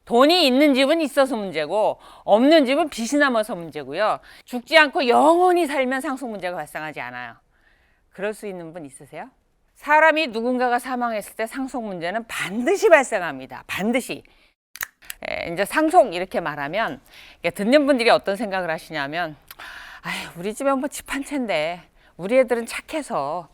돈이 있는 집은 있어서 문제고 없는 집은 빚이 남아서 문제고요. 죽지 않고 영원히 살면 상속 문제가 발생하지 않아요. 그럴 수 있는 분 있으세요? 사람이 누군가가 사망했을 때 상속 문제는 반드시 발생합니다. 반드시. 이제 상속 이렇게 말하면 듣는 분들이 어떤 생각을 하시냐면 우리 집에 뭐 집 한 채인데 우리 애들은 착해서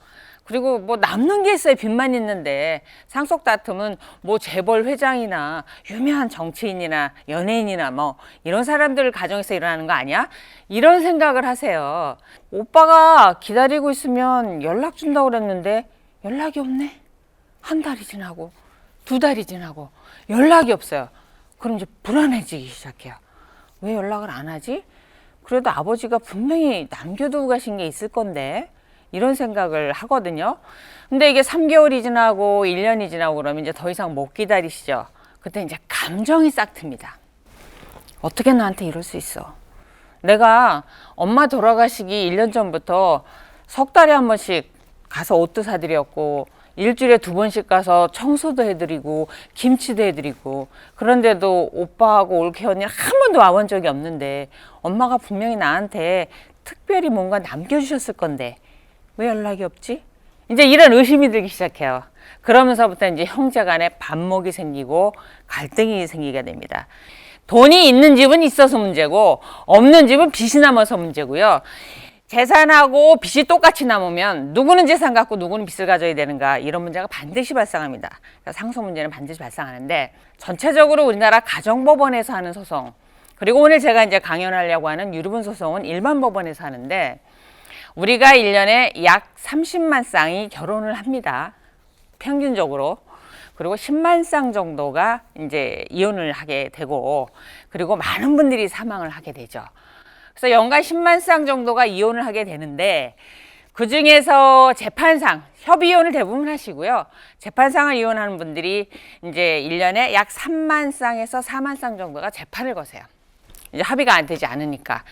그리고 뭐 남는 게 있어요. 빚만 있는데 상속 다툼은 뭐 재벌 회장이나 유명한 정치인이나 연예인이나 뭐 이런 사람들 가정에서 일어나는 거 아니야? 이런 생각을 하세요. 오빠가 기다리고 있으면 연락 준다고 그랬는데 연락이 없네. 한 달이 지나고 두 달이 지나고 연락이 없어요. 그럼 이제 불안해지기 시작해요. 왜 연락을 안 하지? 그래도 아버지가 분명히 남겨두고 가신 게 있을 건데 이런 생각을 하거든요. 근데 이게 3개월이 지나고 1년이 지나고 그러면 이제 더 이상 못 기다리시죠. 그때 이제 감정이 싹 틉니다. 어떻게 나한테 이럴 수 있어? 내가 엄마 돌아가시기 1년 전부터 석 달에 한 번씩 가서 옷도 사드렸고 일주일에 2번씩 가서 청소도 해드리고 김치도 해드리고 그런데도 오빠하고 올케 언니는 한 번도 와본 적이 없는데 엄마가 분명히 나한테 특별히 뭔가 남겨주셨을 건데 왜 연락이 없지? 이제 이런 의심이 들기 시작해요. 그러면서부터 이제 형제 간에 반목이 생기고 갈등이 생기게 됩니다. 돈이 있는 집은 있어서 문제고 없는 집은 빚이 남아서 문제고요. 재산하고 빚이 똑같이 남으면 누구는 재산 갖고 누구는 빚을 가져야 되는가 이런 문제가 반드시 발생합니다. 그러니까 상속 문제는 반드시 발생하는데 전체적으로 우리나라 가정법원에서 하는 소송 그리고 오늘 제가 이제 강연하려고 하는 유류분 소송은 일반 법원에서 하는데 우리가 1년에 약 30만 쌍이 결혼을 합니다. 평균적으로. 그리고 10만 쌍 정도가 이제 이혼을 하게 되고 그리고 많은 분들이 사망을 하게 되죠. 그래서 연간 10만 쌍 정도가 이혼을 하게 되는데 그 중에서 재판상, 협의혼을 대부분 하시고요. 재판상을 이혼하는 분들이 이제 1년에 약 3만 쌍에서 4만 쌍 정도가 재판을 거세요. 이제 합의가 안 되지 않으니까.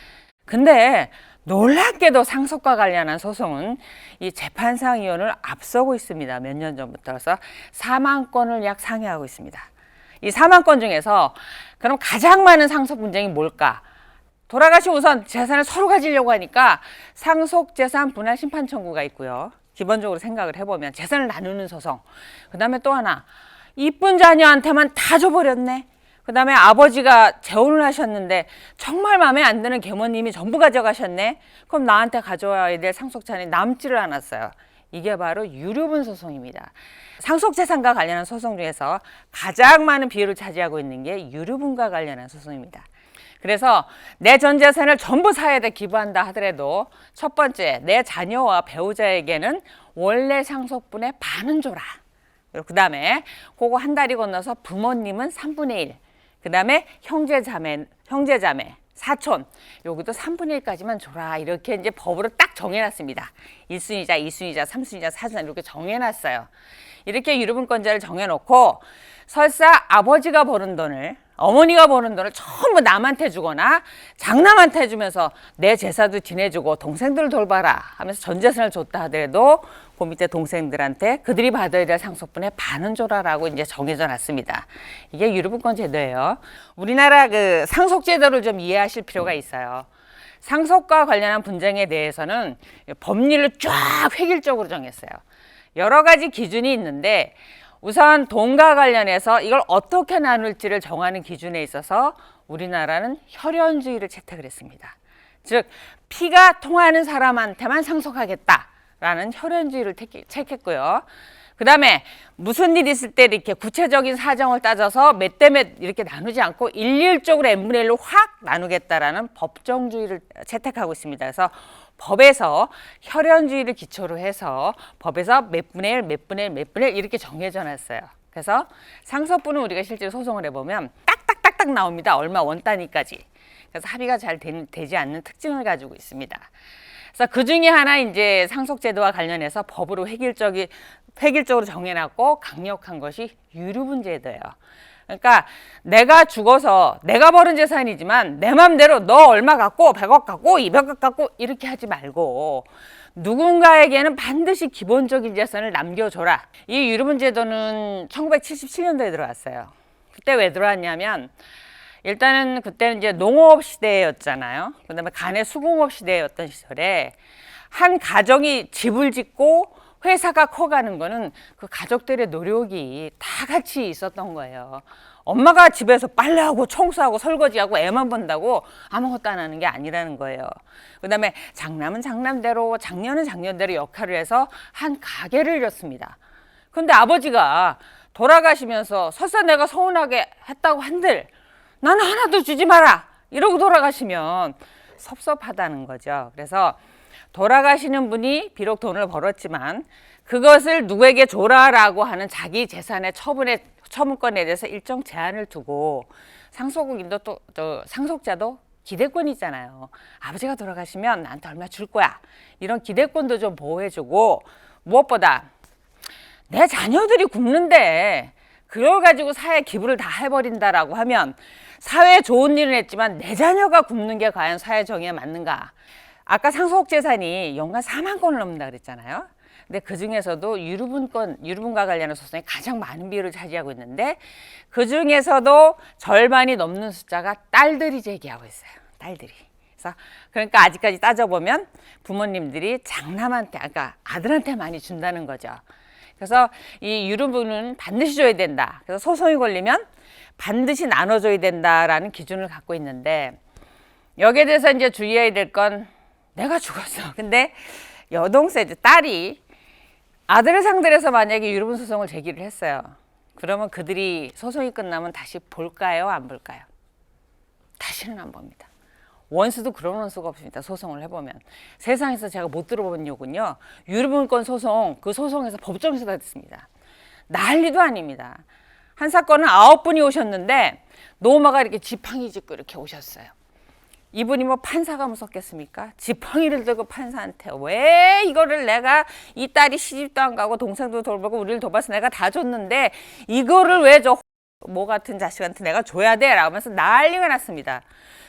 근데 놀랍게도 상속과 관련한 소송은 이 재판상 이혼을 앞서고 있습니다. 몇 년 전부터. 그래서 4만 건을 약 상회하고 있습니다. 이 4만 건 중에서 그럼 가장 많은 상속 분쟁이 뭘까? 돌아가신 우선 재산을 서로 가지려고 하니까 상속재산 분할 심판 청구가 있고요. 기본적으로 생각을 해보면 재산을 나누는 소송. 그 다음에 또 하나 이쁜 자녀한테만 다 줘버렸네. 그 다음에 아버지가 재혼을 하셨는데 정말 마음에 안 드는 계모님이 전부 가져가셨네. 그럼 나한테 가져와야 될 상속자는 남지를 않았어요. 이게 바로 유류분 소송입니다. 상속재산과 관련한 소송 중에서 가장 많은 비율을 차지하고 있는 게 유류분과 관련한 소송입니다. 그래서 내 전 재산을 전부 사회에다 기부한다 하더라도 첫 번째 내 자녀와 배우자에게는 원래 상속분의 반은 줘라. 그 다음에 그거 한 달이 건너서 부모님은 3분의 1. 그 다음에 형제자매, 사촌 여기도 3분의 1까지만 줘라. 이렇게 이제 법으로 딱 정해놨습니다. 1순위자, 2순위자, 3순위자, 4순위자 이렇게 정해놨어요. 이렇게 유류분권자를 정해놓고 설사 아버지가 버는 돈을 어머니가 버는 돈을 전부 남한테 주거나 장남한테 주면서 내 제사도 지내주고 동생들을 돌봐라 하면서 전 재산을 줬다 하더라도 그 밑에 동생들한테 그들이 받아야 될 상속분의 반은 줘라라고 이제 정해져 놨습니다. 이게 유류분권 제도예요. 우리나라 그 상속 제도를 좀 이해하실 필요가 있어요. 상속과 관련한 분쟁에 대해서는 법률을 쫙 획일적으로 정했어요. 여러 가지 기준이 있는데 우선 돈과 관련해서 이걸 어떻게 나눌지를 정하는 기준에 있어서 우리나라는 혈연주의를 채택을 했습니다. 즉 피가 통하는 사람한테만 상속하겠다라는 혈연주의를 채택했고요. 그 다음에 무슨 일이 있을 때 이렇게 구체적인 사정을 따져서 몇 대 몇 이렇게 나누지 않고 일률적으로 n분의 1로 확 나누겠다라는 법정주의를 채택하고 있습니다. 그래서 법에서 혈연주의를 기초로 해서 법에서 몇 분의 1, 몇 분의 1, 몇 분의 1 이렇게 정해져 놨어요. 그래서 상속분은 우리가 실제로 소송을 해보면 딱딱딱딱 나옵니다. 얼마 원 단위까지. 그래서 합의가 잘 되지 않는 특징을 가지고 있습니다. 그래서 그 중에 하나 이제 상속제도와 관련해서 법으로 획일적으로 정해놨고 강력한 것이 유류분 제도예요. 그러니까 내가 죽어서 내가 벌은 재산이지만 내 맘대로 너 얼마 갖고 100억 갖고 200억 갖고 이렇게 하지 말고 누군가에게는 반드시 기본적인 재산을 남겨줘라. 이 유류분 제도는 1977년도에 들어왔어요. 그때 왜 들어왔냐면 일단은 그때는 이제 농업 시대였잖아요. 그다음에 간의 수공업 시대였던 시절에 한 가정이 집을 짓고 회사가 커가는 거는 그 가족들의 노력이 다 같이 있었던 거예요. 엄마가 집에서 빨래하고 청소하고 설거지하고 애만 본다고 아무것도 안 하는 게 아니라는 거예요. 그다음에 장남은 장남대로 장녀는 장녀대로 역할을 해서 한 가게를 이뤘습니다. 근데 아버지가 돌아가시면서 설사 내가 서운하게 했다고 한들 나는 하나도 주지 마라 이러고 돌아가시면 섭섭하다는 거죠. 그래서 돌아가시는 분이 비록 돈을 벌었지만 그것을 누구에게 줘라라고 하는 자기 재산의 처분권에 대해서 일정 제한을 두고 상속인도 또 상속자도 기대권이 있잖아요. 아버지가 돌아가시면 나한테 얼마 줄 거야. 이런 기대권도 좀 보호해주고 무엇보다 내 자녀들이 굶는데 그걸 가지고 사회 기부를 다 해버린다라고 하면 사회에 좋은 일은 했지만 내 자녀가 굶는 게 과연 사회 정의에 맞는가? 아까 상속재산이 연간 4만 건을 넘는다 그랬잖아요. 근데 그 중에서도 유류분과 관련한 소송이 가장 많은 비율을 차지하고 있는데 그 중에서도 절반이 넘는 숫자가 딸들이 제기하고 있어요. 딸들이. 그러니까 아직까지 따져보면 부모님들이 장남한테, 그러니까 아들한테 많이 준다는 거죠. 그래서 이 유류분은 반드시 줘야 된다. 그래서 소송이 걸리면 반드시 나눠줘야 된다라는 기준을 갖고 있는데 여기에 대해서 이제 주의해야 될 건 내가 죽었어. 근데 여동생, 딸이 아들을 상대로 해서 만약에 유류분 소송을 제기를 했어요. 그러면 그들이 소송이 끝나면 다시 볼까요? 안 볼까요? 다시는 안 봅니다. 원수도 그런 원수가 없습니다. 소송을 해보면. 세상에서 제가 못 들어본 욕은요. 유류분권 소송, 그 소송에서 법정에서 다 듣습니다. 난리도 아닙니다. 한 사건은 9분이 오셨는데 노마가 이렇게 지팡이 짚고 이렇게 오셨어요. 이분이 뭐 판사가 무섭겠습니까? 지팡이를 들고 판사한테 왜 이거를 내가 이 딸이 시집도 안 가고 동생도 돌보고 우리를 돌봐서 내가 다 줬는데 이거를 왜 저 모 같은 자식한테 내가 줘야 돼? 라고 하면서 난리가 났습니다.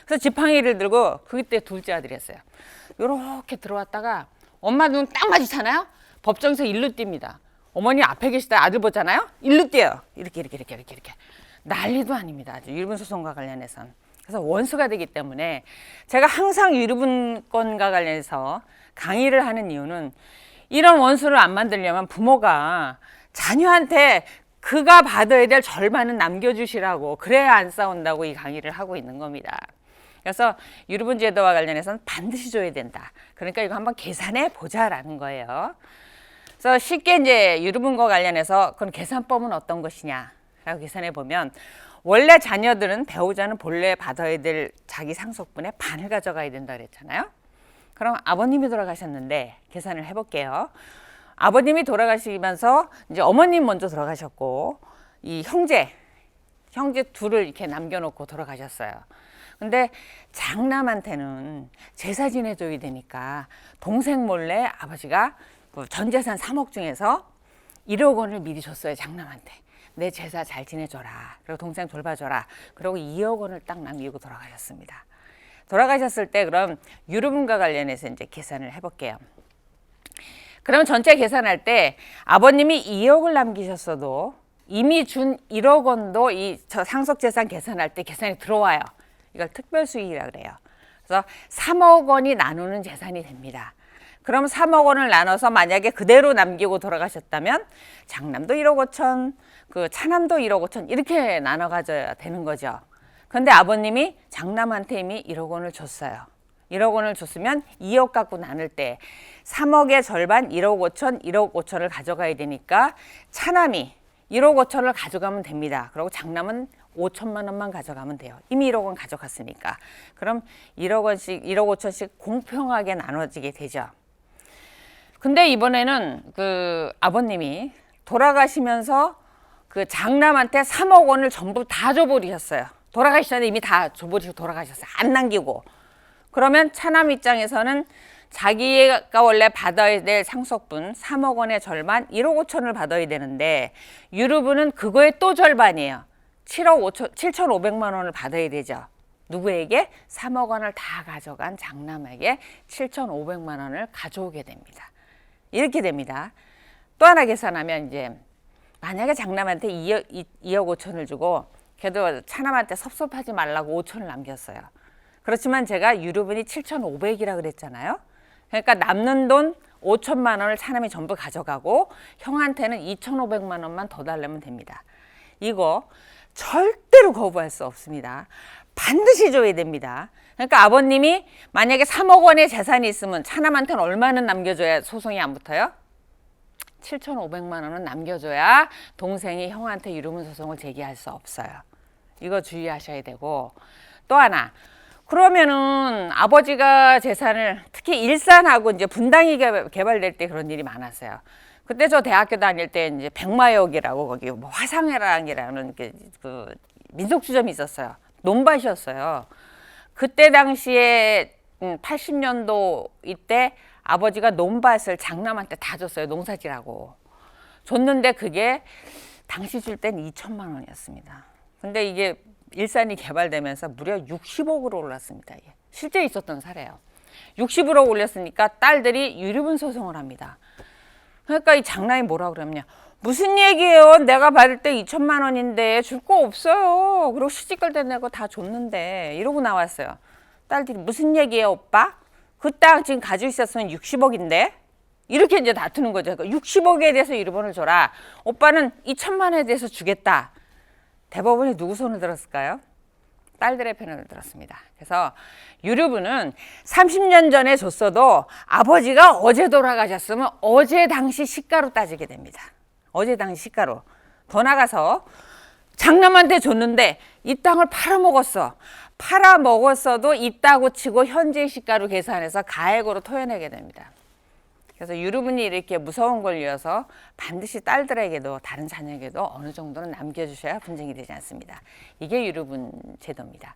그래서 지팡이를 들고 그때 둘째 아들이었어요. 요렇게 들어왔다가 엄마 눈 딱 마주치잖아요. 법정에서 일로 뜁니다. 어머니 앞에 계시다 아들 보잖아요. 일로 뛰어요. 이렇게 난리도 아닙니다. 아주 유류분 소송과 관련해서는. 그래서 원수가 되기 때문에 제가 항상 유류분권과 관련해서 강의를 하는 이유는 이런 원수를 안 만들려면 부모가 자녀한테 그가 받아야 될 절반은 남겨주시라고 그래야 안 싸운다고 이 강의를 하고 있는 겁니다. 그래서 유류분 제도와 관련해서는 반드시 줘야 된다. 그러니까 이거 한번 계산해 보자라는 거예요. 그래서 쉽게 이제 유류분과 관련해서 그럼 계산법은 어떤 것이냐라고 계산해 보면 원래 자녀들은 배우자는 본래 받아야 될 자기 상속분의 반을 가져가야 된다 그랬잖아요. 그럼 아버님이 돌아가셨는데 계산을 해볼게요. 아버님이 돌아가시면서 이제 어머님 먼저 돌아가셨고 이 형제 둘을 이렇게 남겨놓고 돌아가셨어요. 근데 장남한테는 제사 지내줘야 되니까 동생 몰래 아버지가 그 전 재산 3억 중에서 1억 원을 미리 줬어요. 장남한테. 내 제사 잘 지내줘라. 그리고 동생 돌봐줘라. 그리고 2억 원을 딱 남기고 돌아가셨습니다. 돌아가셨을 때 그럼 유류분과 관련해서 이제 계산을 해볼게요. 그럼 전체 계산할 때 아버님이 2억을 남기셨어도 이미 준 1억 원도 이 상속재산 계산할 때 계산이 들어와요. 이걸 특별수익이라고 그래요. 그래서 3억 원이 나누는 재산이 됩니다. 그럼 3억 원을 나눠서 만약에 그대로 남기고 돌아가셨다면 장남도 1억 5천, 그 차남도 1억 5천 이렇게 나눠 가져야 되는 거죠. 그런데 아버님이 장남한테 이미 1억 원을 줬어요. 1억 원을 줬으면 2억 갖고 나눌 때 3억의 절반 1억 5천, 1억 5천을 가져가야 되니까 차남이 1억 5천을 가져가면 됩니다. 그리고 장남은 5천만 원만 가져가면 돼요. 이미 1억 원 가져갔으니까. 그럼 1억 원씩, 1억 5천씩 공평하게 나눠지게 되죠. 근데 이번에는 그 아버님이 돌아가시면서 그 장남한테 3억 원을 전부 다 줘버리셨어요. 돌아가시기 전에 이미 다 줘버리고 돌아가셨어요. 안 남기고. 그러면 차남 입장에서는 자기가 원래 받아야 될 상속분 3억 원의 절반 1억 5천을 받아야 되는데 유류분은 그거의 또 절반이에요. 7,500만 원을 받아야 되죠. 누구에게? 3억 원을 다 가져간 장남에게 7,500만 원을 가져오게 됩니다. 이렇게 됩니다. 또 하나 계산하면 이제 만약에 장남한테 2억 5천을 주고 걔도 차남한테 섭섭하지 말라고 5천을 남겼어요. 그렇지만 제가 유류분이 7,500이라 그랬잖아요. 그러니까 남는 돈 5천만 원을 차남이 전부 가져가고 형한테는 2,500만 원만 더 달라면 됩니다. 이거 절대로 거부할 수 없습니다. 반드시 줘야 됩니다. 그러니까 아버님이 만약에 3억 원의 재산이 있으면 차남한테는 얼마는 남겨줘야 소송이 안 붙어요? 7,500만 원은 남겨줘야 동생이 형한테 유류분 소송을 제기할 수 없어요. 이거 주의하셔야 되고, 또 하나, 그러면은 아버지가 재산을 특히 일산하고 이제 분당이 개발될 때 그런 일이 많았어요. 그때 저 대학교 다닐 때 이제 백마역이라고 거기 뭐 화상회랑이라는 그 민속주점이 있었어요. 논밭이었어요. 그때 당시에 80년도 이때 아버지가 논밭을 장남한테 다 줬어요. 농사지라고. 줬는데 그게 당시 줄 땐 2천만 원이었습니다. 근데 이게 일산이 개발되면서 무려 60억으로 올랐습니다. 이게. 실제 있었던 사례예요. 60으로 올렸으니까 딸들이 유류분 소송을 합니다. 그러니까 이 장남이 뭐라 그러냐. 무슨 얘기예요? 내가 받을 때 2천만 원인데 줄 거 없어요. 그리고 시집갈 때 내가 다 줬는데 이러고 나왔어요. 딸들이 무슨 얘기예요, 오빠? 그 땅 지금 가지고 있었으면 60억인데? 이렇게 이제 다투는 거죠. 그러니까 60억에 대해서 유류분을 줘라. 오빠는 2천만 원에 대해서 주겠다. 대법원이 누구 손을 들었을까요? 딸들의 편을 들었습니다. 그래서 유류분은 30년 전에 줬어도 아버지가 어제 돌아가셨으면 어제 당시 시가로 따지게 됩니다. 어제 당시 시가로. 더 나가서 장남한테 줬는데 이 땅을 팔아먹었어. 팔아먹었어도 있다고 치고 현재 시가로 계산해서 가액으로 토해내게 됩니다. 그래서 유류분이 이렇게 무서운 권리여서 반드시 딸들에게도 다른 자녀에게도 어느 정도는 남겨주셔야 분쟁이 되지 않습니다. 이게 유류분 제도입니다.